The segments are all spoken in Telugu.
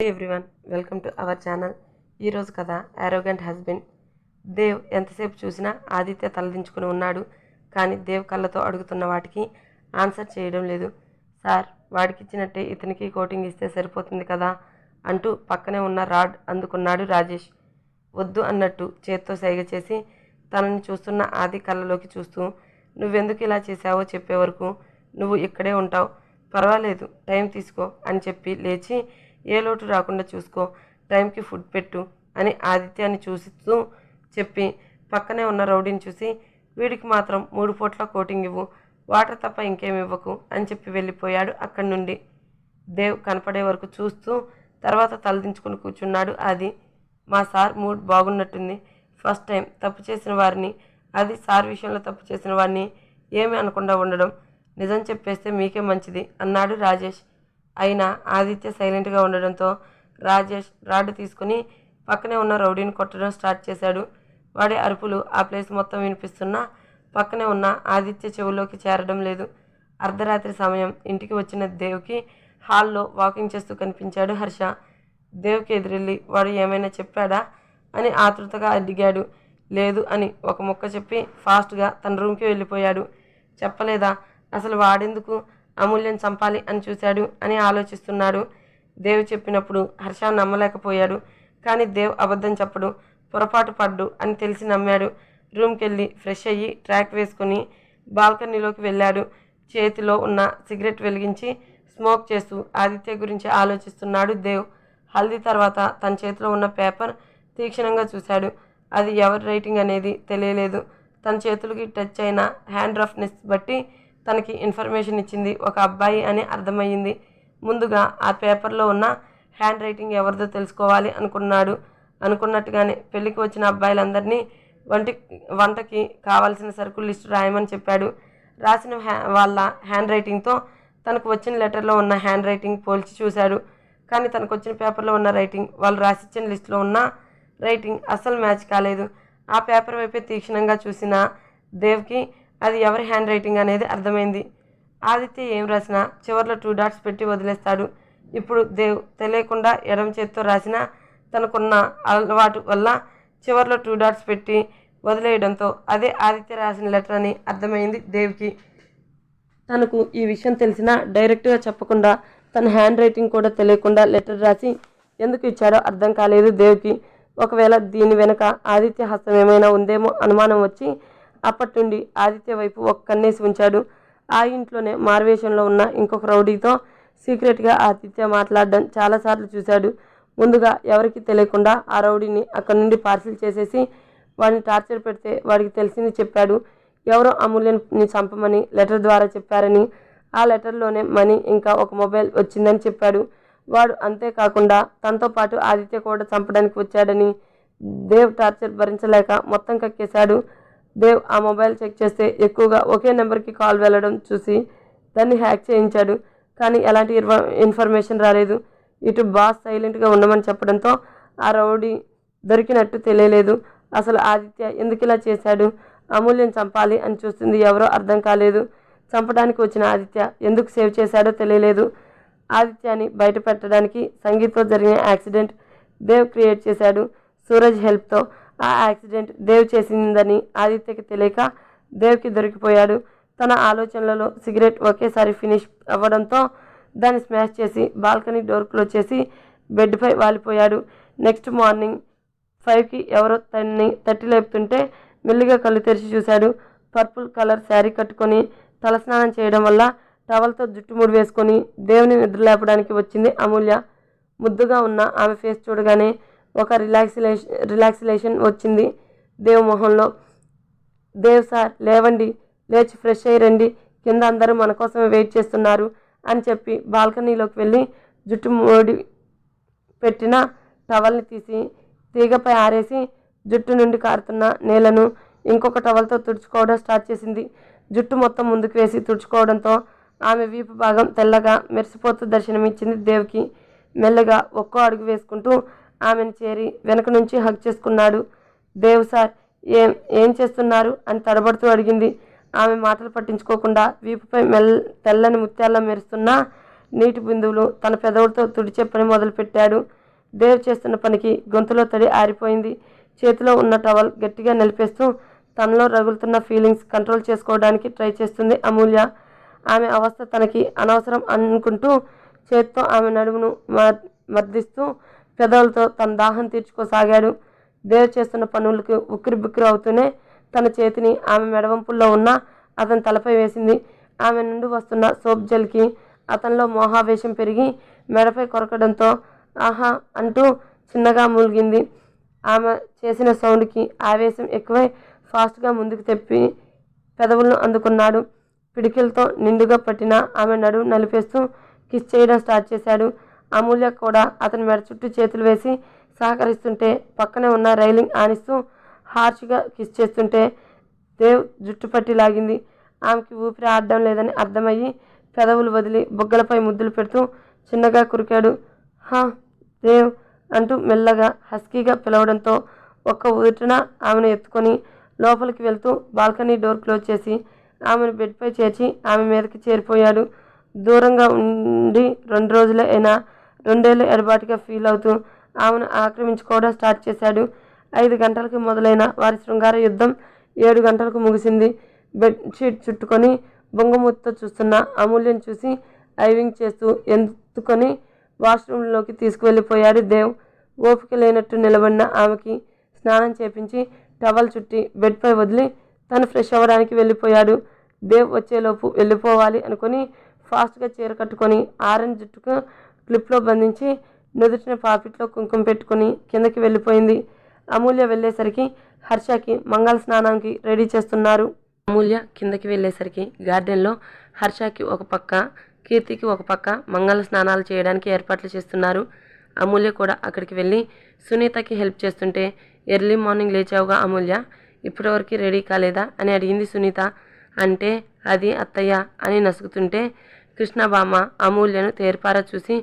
Everyone, welcome to our channel. ఈరోజు కథ యారోగెంట్ హస్బెండ్. దేవ్ ఎంతసేపు చూసినా ఆదిత్య తలదించుకుని ఉన్నాడు. కానీ దేవ్ కళ్ళతో అడుగుతున్న వాటికి ఆన్సర్ చేయడం లేదు. సార్, వాడికిచ్చినట్టే ఇతనికి కోటింగ్ ఇస్తే సరిపోతుంది కదా అంటూ పక్కనే ఉన్న రాడ్ అందుకున్నాడు రాజేష్. వద్దు అన్నట్టు చేత్తో సైగ చేసి తనని చూస్తున్న ఆది కళ్ళలోకి చూస్తూ, నువ్వెందుకు ఇలా చేశావో చెప్పే వరకు నువ్వు ఇక్కడే ఉంటావు, పర్వాలేదు టైం తీసుకో అని చెప్పి లేచి, ఏ లోటు రాకుండా చూసుకో, టైంకి ఫుడ్ పెట్టు అని ఆదిత్యాన్ని చూస్తూ చెప్పి పక్కనే ఉన్న రౌడీని చూసి, వీడికి మాత్రం 3 పూట్ల కోటింగ్ ఇవ్వు, వాటర్ తప్ప ఇంకేమి ఇవ్వకు అని చెప్పి వెళ్ళిపోయాడు అక్కడి నుండి. దేవ్ కనపడే వరకు చూస్తూ తర్వాత తలదించుకుని కూర్చున్నాడు ఆది. మా సార్ మూడ్ బాగున్నట్టుంది. ఫస్ట్ టైం తప్పు చేసిన వారిని, అది సార్ విషయంలో తప్పు చేసిన వారిని ఏమీ అనకుండా ఉండడం నిజం చెప్పేస్తే మీకే మంచిది అన్నాడు రాజేష్. అయినా ఆదిత్య సైలెంట్గా ఉండడంతో రాజేష్ రాడ్ తీసుకుని పక్కనే ఉన్న రౌడీని కొట్టడం స్టార్ట్ చేశాడు. వాడి అరుపులు ఆ ప్లేస్ మొత్తం వినిపిస్తున్నా పక్కనే ఉన్న ఆదిత్య చెవుల్లోకి చేరడం లేదు. అర్ధరాత్రి సమయం ఇంటికి వచ్చిన దేవ్కి హాల్లో వాకింగ్ చేస్తూ కనిపించాడు హర్ష. దేవ్కి ఎదురెళ్ళి వాడు ఏమైనా చెప్పాడా అని ఆతృతగా అడిగాడు. లేదు అని ఒక ముక్క చెప్పి ఫాస్ట్గా తన రూమ్కి వెళ్ళిపోయాడు. చెప్పలేదా? అసలు వాడెందుకు అమూల్యం చంపాలి అని చూశాడు అని ఆలోచిస్తున్నాడు. దేవ్ చెప్పినప్పుడు హర్ష నమ్మలేకపోయాడు. కానీ దేవ్ అబద్ధం చెప్పడు, పొరపాటు పడ్డు అని తెలిసి నమ్మాడు. రూమ్కి వెళ్ళి ఫ్రెష్ అయ్యి ట్రాక్ వేసుకుని బాల్కనీలోకి వెళ్ళాడు. చేతిలో ఉన్న సిగరెట్ వెలిగించి స్మోక్ చేస్తూ ఆదిత్య గురించి ఆలోచిస్తున్నాడు దేవ్. హల్దీ తర్వాత తన చేతిలో ఉన్న పేపర్ తీక్షణంగా చూశాడు. అది ఎవరి రైటింగ్ అనేది తెలియలేదు. తన చేతులకి టచ్ అయిన హ్యాండ్ రఫ్నెస్ బట్టి తనకి ఇన్ఫర్మేషన్ ఇచ్చింది ఒక అబ్బాయి అని అర్థమయ్యింది. ముందుగా ఆ పేపర్లో ఉన్న హ్యాండ్ రైటింగ్ ఎవరిదో తెలుసుకోవాలి అనుకున్నట్టుగానే పెళ్ళికి వచ్చిన అబ్బాయిలందరినీ వంటకి కావాల్సిన సరుకుల లిస్టు రాయమని చెప్పాడు. రాసిన వాళ్ళ హ్యాండ్ రైటింగ్తో తనకు వచ్చిన లెటర్లో ఉన్న హ్యాండ్ రైటింగ్ పోల్చి చూశాడు. కానీ తనకు వచ్చిన పేపర్లో ఉన్న రైటింగ్, వాళ్ళు రాసిచ్చిన లిస్టులో ఉన్న రైటింగ్ అస్సలు మ్యాచ్ కాలేదు. ఆ పేపర్ వైపే తీక్షణంగా చూసిన దేవ్కి అది ఎవరి హ్యాండ్ రైటింగ్ అనేది అర్థమైంది. ఆదిత్య ఏం రాసినా చివర్లో 2 డాట్స్ పెట్టి వదిలేస్తాడు. ఇప్పుడు దేవ్ తెలియకుండా ఎడమ చేత్తో రాసిన తనకున్న అలవాటు వల్ల చివర్లో 2 డాట్స్ పెట్టి వదిలేయడంతో అదే ఆదిత్య రాసిన లెటర్ అని అర్థమైంది దేవ్కి. తనకు ఈ విషయం తెలిసినా డైరెక్ట్గా చెప్పకుండా తన హ్యాండ్ రైటింగ్ కూడా తెలియకుండా లెటర్ రాసి ఎందుకు ఇచ్చాడో అర్థం కాలేదు దేవ్కి. ఒకవేళ దీని వెనక ఆదిత్య హస్తం ఏమైనా ఉందేమో అనుమానం వచ్చి అప్పటి నుండి ఆదిత్య వైపు ఒక కన్నేసి ఉంచాడు. ఆ ఇంట్లోనే మారువేషంలో ఉన్న ఇంకొక రౌడీతో సీక్రెట్గా ఆదిత్య మాట్లాడడం చాలాసార్లు చూశాడు. ముందుగా ఎవరికి తెలియకుండా ఆ రౌడీని అక్కడి నుండి పార్సిల్ చేసేసి వాడిని టార్చర్ పెడితే వాడికి తెలిసింది చెప్పాడు. ఎవరో అమూల్యని చంపమని లెటర్ ద్వారా చెప్పారని, ఆ లెటర్లోనే మనీ ఇంకా ఒక మొబైల్ వచ్చిందని చెప్పాడు. వాడు అంతేకాకుండా తనతో పాటు ఆదిత్య కూడా చంపడానికి వచ్చాడని. దేవ్ టార్చర్ భరించలేక మొత్తం కక్కేశాడు. దేవ్ ఆ మొబైల్ చెక్ చేస్తే ఎక్కువగా ఒకే నెంబర్కి కాల్ వెళ్ళడం చూసి దాన్ని హ్యాక్ చేయించాడు. కానీ ఎలాంటి ఇన్ఫర్మేషన్ రాలేదు. ఇటు బాస్ సైలెంట్గా ఉండమని చెప్పడంతో ఆ రౌడీ దొరికినట్టు తెలియలేదు. అసలు ఆదిత్య ఎందుకు ఇలా చేశాడు? అమూల్యం చంపాలి అని చూస్తుంది ఎవరో అర్థం కాలేదు. చంపడానికి వచ్చిన ఆదిత్య ఎందుకు సేవ్ చేశాడో తెలియలేదు. ఆదిత్యాన్ని బయట పెట్టడానికి సంగీత్తో జరిగిన యాక్సిడెంట్ దేవ్ క్రియేట్ చేశాడు సూరజ్ హెల్ప్తో. ఆ యాక్సిడెంట్ దేవ్ చేసిందని ఆదిత్యకి తెలియక దేవ్కి దొరికిపోయాడు. తన ఆలోచనలలో సిగరెట్ ఒకేసారి ఫినిష్ అవ్వడంతో దాన్ని స్మాష్ చేసి బాల్కనీ డోర్ క్లోజ్ చేసి బెడ్పై వాలిపోయాడు. నెక్స్ట్ మార్నింగ్ 5కి ఎవరో తట్టి లేపుతుంటే మెల్లిగా కళ్ళు తెరిచి చూశాడు. పర్పుల్ కలర్ శారీ కట్టుకొని తలస్నానం చేయడం వల్ల టవల్తో జుట్టు ముడి వేసుకొని దేవుని నిద్రలేపడానికి వచ్చింది అమూల్య. ముద్దుగా ఉన్న ఆమె ఫేస్ చూడగానే ఒక రిలాక్సిలేషన్ వచ్చింది దేవ్ మొహంలో. దేవ్ సార్, లేవండి, లేచి ఫ్రెష్ అయ్యి రండి, కింద అందరూ మన కోసమే వెయిట్ చేస్తున్నారు అని చెప్పి బాల్కనీలోకి వెళ్ళి జుట్టు ముడి పెట్టిన టవల్ని తీసి తీగపై ఆరేసి జుట్టు నుండి కారుతున్న నీళ్లను ఇంకొక టవల్తో తుడుచుకోవడం స్టార్ట్ చేసింది. జుట్టు మొత్తం ముందుకు వేసి తుడుచుకోవడంతో ఆమె వీపు భాగం తెల్లగా మెరిసిపోతూ దర్శనమిచ్చింది దేవ్కి. మెల్లగా ఒక్కో అడుగు వేసుకుంటూ ఆమెను చేరి వెనక నుంచి హగ్ చేసుకున్నాడు. దేవ్ సార్, ఏం చేస్తున్నారు అని తడబడుతూ అడిగింది. ఆమె మాటలు పట్టించుకోకుండా వీపుపై తెల్లని ముత్యాల్లో మెరుస్తున్న నీటి బిందువులు తన పెదవులతో తుడిచే పని మొదలుపెట్టాడు. దేవ్ చేస్తున్న పనికి గొంతులో తడి ఆరిపోయింది. చేతిలో ఉన్న టవల్ గట్టిగా నిలిపేస్తూ తనలో రగులుతున్న ఫీలింగ్స్ కంట్రోల్ చేసుకోవడానికి ట్రై చేస్తుంది అమూల్య. ఆమె అవస్థ తనకి అనవసరం అనుకుంటూ చేత్తో ఆమె నడుమును మర్దిస్తూ పెదవులతో తన దాహం తీర్చుకోసాగాడు. దేవ్ చేస్తున్న పనులకు ఉక్కిరి బిక్కిరి అవుతూనే తన చేతిని ఆమె మెడవంపుల్లో ఉన్న అతని తలపై వేసింది. ఆమె నుండి వస్తున్న సోప్ జెల్కి అతనిలో మోహావేశం పెరిగి మెడపై కొరకడంతో ఆహా అంటూ చిన్నగా మూలిగింది. ఆమె చేసిన సౌండ్కి ఆవేశం ఎక్కువై ఫాస్ట్గా ముందుకు తెప్పి పెదవులను అందుకున్నాడు. పిడికిలతో నిండుగా పట్టిన ఆమె నడుము నలిపేస్తూ కిస్ చేయడం స్టార్ట్ చేశాడు. అమూల్య కూడా అతని మెడ చుట్టూ చేతులు వేసి సహకరిస్తుంటే పక్కనే ఉన్న రైలింగ్ ఆనిస్తూ హార్ష్గా కిస్ చేస్తుంటే దేవ్ జుట్టు పట్టి లాగింది. ఆమెకి ఊపిరి ఆడడం లేదని అర్థమయ్యి పెదవులు వదిలి బుగ్గలపై ముద్దులు పెడుతూ చిన్నగా కురికాడు. హా దేవ్ అంటూ మెల్లగా హస్కీగా పిలవడంతో ఒక్క ఊరిన ఆమెను ఎత్తుకొని లోపలికి వెళ్తూ బాల్కనీ డోర్ క్లోజ్ చేసి ఆమెను బెడ్పై చేర్చి ఆమె మీదకి చేరిపోయాడు. దూరంగా ఉండి 2 రోజులే అయినా 2 ఏళ్ళు ఎడబాటుగా ఫీల్ అవుతూ ఆమెను ఆక్రమించుకోవడం స్టార్ట్ చేశాడు. 5 గంటలకు మొదలైన వారి శృంగార యుద్ధం 7 గంటలకు ముగిసింది. బెడ్షీట్ చుట్టుకొని బొంగమూతితో చూస్తున్న అమూల్యను చూసి ఐవింగ్ చేస్తూ ఎత్తుకొని వాష్రూమ్లోకి తీసుకువెళ్ళిపోయాడు దేవ్. ఓపిక లేనట్టు నిలబడిన ఆమెకి స్నానం చేపించి టవల్ చుట్టి బెడ్పై వదిలి తను ఫ్రెష్ అవ్వడానికి వెళ్ళిపోయాడు. దేవ్ వచ్చేలోపు వెళ్ళిపోవాలి అనుకుని ఫాస్ట్గా చీర కట్టుకొని ఆరెంజ్ జుట్టుకు క్లిప్లో బంధించి నుదుటిన పాపిట్లో కుంకుమ పెట్టుకుని కిందకి వెళ్ళిపోయింది. అమూల్య వెళ్ళేసరికి హర్షకి మంగళ స్నానానికి రెడీ చేస్తున్నారు. అమూల్య కిందకి వెళ్ళేసరికి గార్డెన్లో హర్షకి ఒక పక్క, కీర్తికి ఒక పక్క మంగళ స్నానాలు చేయడానికి ఏర్పాట్లు చేస్తున్నారు. అమూల్య కూడా అక్కడికి వెళ్ళి సునీతకి హెల్ప్ చేస్తుంటే ఎర్లీ మార్నింగ్ లేచావుగా అమూల్య, ఇప్పటివరకు రెడీ కాలేదా అని అడిగింది సునీత. అంటే అది అత్తయ్య అని నసుగుతుంటే కృష్ణబామ్మ అమూల్యను తేర్పారా చూసి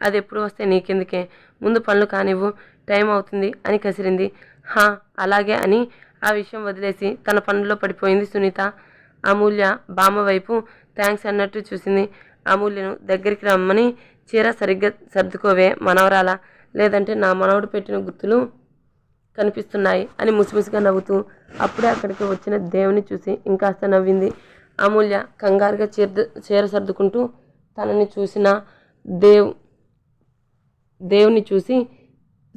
అది ఎప్పుడు వస్తే నీకెందుకే, ముందు పనులు కానివ్వు, టైం అవుతుంది అని కసిరింది. హా అలాగే అని ఆ విషయం వదిలేసి తన పనుల్లో పడిపోయింది సునీత. అమూల్య బామ్మ వైపు థ్యాంక్స్ అన్నట్టు చూసింది. అమూల్యను దగ్గరికి రమ్మని చీర సరిగ్గా సర్దుకోవే మనవరాలా, లేదంటే నా మనవడు పెట్టిన గుర్తులు కనిపిస్తున్నాయి అని ముసిముసిగా నవ్వుతూ అప్పుడే అక్కడికి వచ్చిన దేవుని చూసి ఇంకాస్త నవ్వింది. అమూల్య కంగారుగా చీర సర్దుకుంటూ తనని చూసిన దేవుని చూసి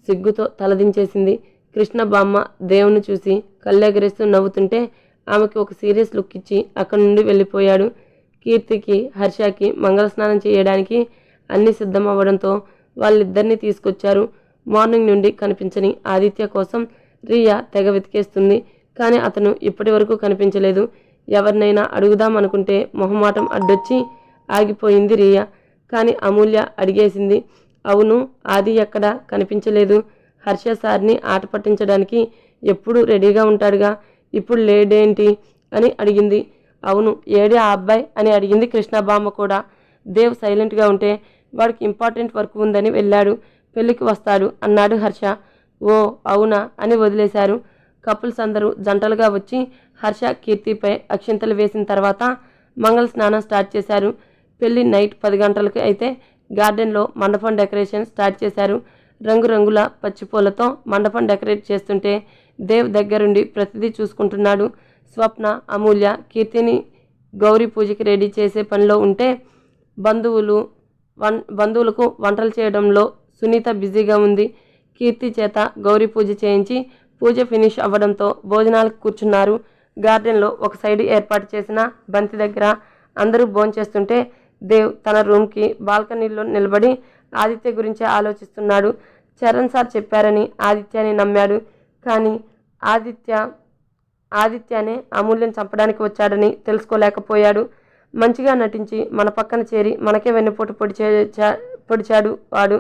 సిగ్గుతో తలదించేసింది. కృష్ణబామ్మ దేవుని చూసి కళ్ళెగరేస్తూ నవ్వుతుంటే ఆమెకి ఒక సీరియస్ లుక్ ఇచ్చి అక్కడి నుండి వెళ్ళిపోయాడు. కీర్తికి హర్షకి మంగళ స్నానం చేయడానికి అన్నీ సిద్ధమవ్వడంతో వాళ్ళిద్దరినీ తీసుకొచ్చారు. మార్నింగ్ నుండి కనిపించని ఆదిత్య కోసం రియా తెగ వెతికేస్తుంది. కానీ అతను ఇప్పటి వరకు కనిపించలేదు. ఎవరినైనా అడుగుదామనుకుంటే మొహమాటం అడ్డొచ్చి ఆగిపోయింది రియా. కానీ అమూల్య అడిగేసింది. అవును ఆది ఎక్కడా కనిపించలేదు, హర్ష సార్ని ఆట పట్టించడానికి ఎప్పుడు రెడీగా ఉంటాడుగా, ఇప్పుడు లేడేంటి అని అడిగింది. అవును ఏడే ఆ అబ్బాయి అని అడిగింది కృష్ణబామ్మ కూడా. దేవ్ సైలెంట్గా ఉంటే వాడికి ఇంపార్టెంట్ వర్క్ ఉందని వెళ్ళాడు, పెళ్ళికి వస్తాడు అన్నాడు హర్ష. ఓ అవునా అని వదిలేశారు. కపుల్స్ అందరూ జంటలుగా వచ్చి హర్ష కీర్తిపై అక్షింతలు వేసిన తర్వాత మంగళ స్నానం స్టార్ట్ చేశారు. పెళ్లి నైట్ 10 గంటలకు అయితే గార్డెన్లో మండపం డెకరేషన్ స్టార్ట్ చేశారు. రంగురంగుల పచ్చిపూలతో మండపం డెకరేట్ చేస్తుంటే దేవ్ దగ్గరుండి ప్రతిదీ చూసుకుంటున్నాడు. స్వప్న అమూల్య కీర్తిని గౌరీ పూజకి రెడీ చేసే పనిలో ఉంటే బంధువులకు వంటలు చేయడంలో సునీత బిజీగా ఉంది. కీర్తి చేత గౌరీ పూజ చేయించి పూజ ఫినిష్ అవ్వడంతో భోజనాలకు కూర్చున్నారు. గార్డెన్లో ఒక సైడ్ ఏర్పాటు చేసిన బంతి దగ్గర అందరూ భోంచేస్తుంటే దేవ్ తన రూమ్కి బాల్కనీలో నిలబడి ఆదిత్య గురించి ఆలోచిస్తున్నాడు. చరణ్ సార్ చెప్పారని ఆదిత్యని నమ్మాడు. కానీ ఆదిత్యనే అమూల్యం చంపడానికి వచ్చాడని తెలుసుకోలేకపోయాడు. మంచిగా నటించి మన పక్కన చేరి మనకే వెన్నుపోటు పొడిచాడు వాడు.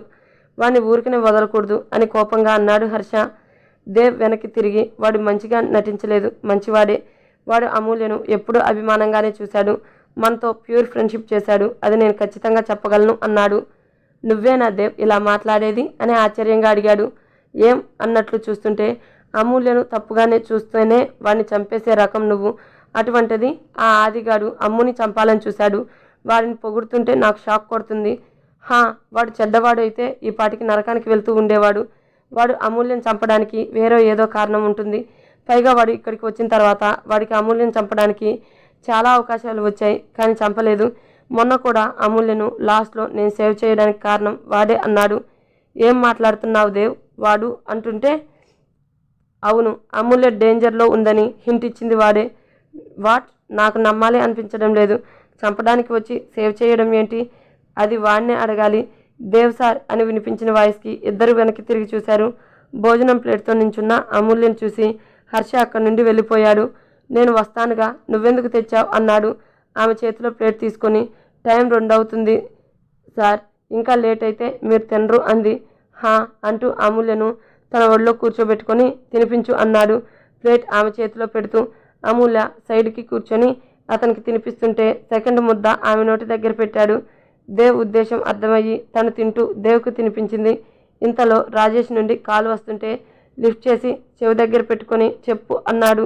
వాడిని ఊరికనే వదలకూడదు అని కోపంగా అన్నాడు హర్ష. దేవ్ వెనక్కి తిరిగి వాడు మంచిగా నటించలేదు, మంచివాడే. వాడు అమూల్యను ఎప్పుడూ అభిమానంగానే చూశాడు, మనతో ప్యూర్ ఫ్రెండ్షిప్ చేశాడు, అది నేను ఖచ్చితంగా చెప్పగలను అన్నాడు. నువ్వేనా దేవ్ ఇలా మాట్లాడేది అని ఆశ్చర్యంగా అడిగాడు. ఏం అన్నట్లు చూస్తుంటే అమూల్యను తప్పుగానే చూస్తూనే వాడిని చంపేసే రకం నువ్వు. అటువంటిది ఆ ఆదిగాడు అమ్ముని చంపాలని చూశాడు. వాడిని పొగుడుతుంటే నాకు షాక్ కొడుతుంది. వాడు చెడ్డవాడు అయితే ఈ పాటికి నరకానికి వెళ్తూ ఉండేవాడు. వాడు అమూల్యం చంపడానికి వేరే ఏదో కారణం ఉంటుంది. పైగా వాడు ఇక్కడికి వచ్చిన తర్వాత వాడికి అమూల్యం చంపడానికి చాలా అవకాశాలు వచ్చాయి, కానీ చంపలేదు. మొన్న కూడా అమూల్యను లాస్ట్లో నేను సేవ్ చేయడానికి కారణం వాడే అన్నాడు. ఏం మాట్లాడుతున్నావు దేవ్? వాడు అంటుంటే, అవును, అమూల్య డేంజర్లో ఉందని హింట్ ఇచ్చింది వాడే. వాట్? నాకు నమ్మాలి అనిపించడం లేదు. చంపడానికి వచ్చి సేవ్ చేయడం ఏంటి? అది వాడినే అడగాలి. దేవ్ సార్ అని వినిపించిన వాయిస్కి ఇద్దరు వెనక్కి తిరిగి చూశారు. భోజనం ప్లేట్తో నించున్న అమూల్యను చూసి హర్ష అక్కడి నుండి వెళ్ళిపోయాడు. నేను వస్తానుగా, నువ్వెందుకు తెచ్చావు అన్నాడు ఆమె చేతిలో ప్లేట్ తీసుకొని. టైం 2 అవుతుంది సార్, ఇంకా లేట్ అయితే మీరు తినరు అంది. అంటూ అమూల్యను తన ఒళ్ళో కూర్చోబెట్టుకొని తినిపించు అన్నాడు ప్లేట్ ఆమె చేతిలో పెడుతూ. అమూల్య సైడ్కి కూర్చొని అతనికి తినిపిస్తుంటే సెకండ్ ముద్ద ఆమె నోటి దగ్గర పెట్టాడు. దేవ్ ఉద్దేశం అర్థమయ్యి తను తింటూ దేవ్కు తినిపించింది. ఇంతలో రాజేష్ నుండి కాల్ వస్తుంటే లిఫ్ట్ చేసి చెవి దగ్గర పెట్టుకొని చెప్పు అన్నాడు.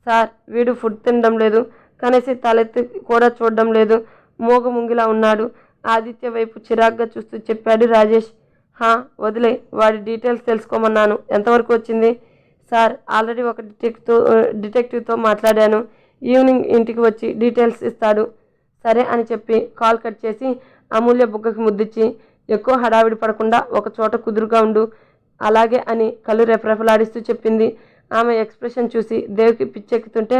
సార్, వీడు ఫుడ్ తినడం లేదు, కనీసం తలెత్తి కూడా చూడడం లేదు, మూగముంగిలా ఉన్నాడు. ఆదిత్య వైపు చిరాగ్గా చూస్తూ చెప్పాడు రాజేష్. వదిలే, వాడి డీటెయిల్స్ తెలుసుకోమన్నాను. ఎంతవరకు వచ్చింది? సార్, ఆల్రెడీ ఒక డిటెక్టివ్తో మాట్లాడాను. ఈవినింగ్ ఇంటికి వచ్చి డీటెయిల్స్ ఇస్తాడు. సరే అని చెప్పి కాల్ కట్ చేసి అమూల్య బుగ్గకి ముద్దిచ్చి, ఎక్కువ హడావిడి పడకుండా ఒక చోట కుదురుగా ఉండు, అలాగే అని కళ్ళు రెపరెపలాడిస్తూ చెప్పింది. ఆమె ఎక్స్ప్రెషన్ చూసి దేవ్కి పిచ్చెక్కుతుంటే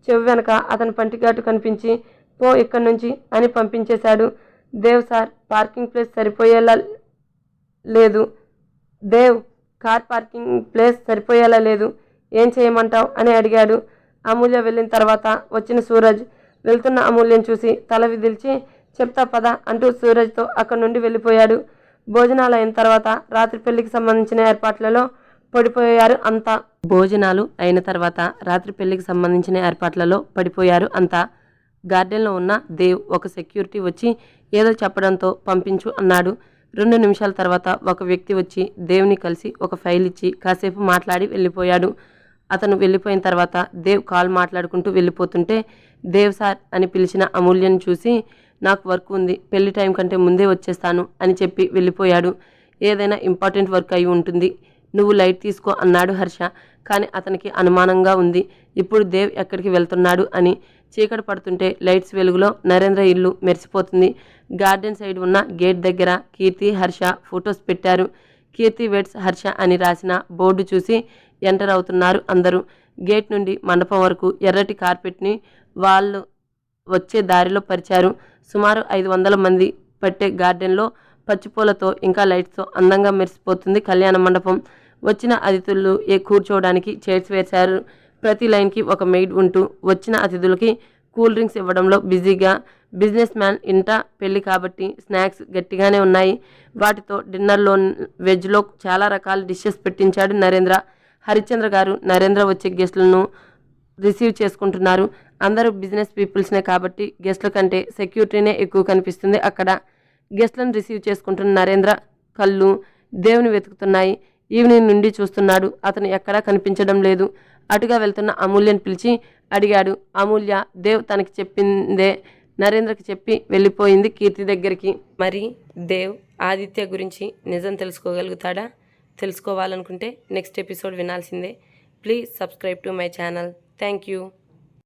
చెవి వెనక అతని పంటిఘాటు కనిపించి, పో ఇక్కడి నుంచి అని పంపించేశాడు. దేవ్ సార్, పార్కింగ్ ప్లేస్ సరిపోయేలా లేదు. దేవ్, కార్ పార్కింగ్ ప్లేస్ సరిపోయేలా లేదు, ఏం చేయమంటావు అని అడిగాడు. అమూల్య వెళ్ళిన తర్వాత వచ్చిన సూరజ్ వెళ్తున్న అమూల్యను చూసి తల విదిల్చి, చెప్తా పద అంటూ సూరజ్తో అక్కడి నుండి వెళ్ళిపోయాడు. భోజనాలు అయిన తర్వాత రాత్రి పెళ్లికి సంబంధించిన ఏర్పాట్లలో పడిపోయారు అంతా. గార్డెన్లో ఉన్న దేవ్ ఒక సెక్యూరిటీ వచ్చి ఏదో చెప్పడంతో పంపించు అన్నాడు. 2 నిమిషాల తర్వాత ఒక వ్యక్తి వచ్చి దేవ్ని కలిసి ఒక ఫైల్ ఇచ్చి కాసేపు మాట్లాడి వెళ్ళిపోయాడు. అతను వెళ్ళిపోయిన తర్వాత దేవ్ కాల్ మాట్లాడుకుంటూ వెళ్ళిపోతుంటే దేవ్ సార్ అని పిలిచిన అమూల్యను చూసి, నాకు వర్క్ ఉంది, పెళ్లి టైం కంటే ముందే వచ్చేస్తాను అని చెప్పి వెళ్ళిపోయాడు. ఏదైనా ఇంపార్టెంట్ వర్క్ అయి ఉంటుంది, నువ్వు లైట్ తీసుకో అన్నాడు హర్ష. కానీ అతనికి అనుమానంగా ఉంది ఇప్పుడు దేవ్ ఎక్కడికి వెళ్తున్నాడు అని. చీకటి పడుతుంటే లైట్స్ వెలుగులో నరేంద్ర ఇల్లు మెరిసిపోతుంది. గార్డెన్ సైడ్ ఉన్న గేట్ దగ్గర కీర్తి, హర్ష ఫొటోస్ పెట్టారు. కీర్తి వెడ్స్ హర్ష అని రాసిన బోర్డు చూసి ఎంటర్ అవుతున్నారు అందరూ. గేట్ నుండి మండపం వరకు ఎర్రటి కార్పెట్ని వాళ్ళు వచ్చే దారిలో పరిచారు. సుమారు 500 మంది పట్టే గార్డెన్లో పచ్చిపూలతో ఇంకా లైట్స్తో అందంగా మెరిసిపోతుంది కళ్యాణ మండపం. వచ్చిన అతిథులు కూర్చోవడానికి చైర్స్ వేశారు. ప్రతి లైన్కి ఒక మెయిడ్ ఉంటూ వచ్చిన అతిథులకి కూల్ డ్రింక్స్ ఇవ్వడంలో బిజీగా. బిజినెస్ మ్యాన్ ఇంట పెళ్లి కాబట్టి స్నాక్స్ గట్టిగానే ఉన్నాయి. వాటితో డిన్నర్లో వెజ్లో చాలా రకాల డిషెస్ పెట్టించాడు నరేంద్ర. హరిశ్చంద్ర గారు నరేంద్ర వచ్చే గెస్టులను రిసీవ్ చేసుకుంటున్నారు. అందరూ బిజినెస్ పీపుల్స్నే కాబట్టి గెస్టుల కంటే సెక్యూరిటీనే ఎక్కువ కనిపిస్తుంది అక్కడ. గెస్టులను రిసీవ్ చేసుకుంటున్న నరేంద్ర కళ్ళు దేవుని వెతుకుతున్నాయి. ఈవినింగ్ నుండి చూస్తున్నాడు, అతను ఎక్కడా కనిపించడం లేదు. అటుగా వెళ్తున్న అమూల్యను పిలిచి అడిగాడు. అమూల్య దేవ్ తనకి చెప్పిందే నరేంద్రకి చెప్పి వెళ్ళిపోయింది కీర్తి దగ్గరికి. మరి దేవ్ ఆదిత్య గురించి నిజం తెలుసుకోగలుగుతాడా? తెలుసుకోవాలనుకుంటే నెక్స్ట్ ఎపిసోడ్ వినాల్సిందే. Please subscribe to my channel. Thank you.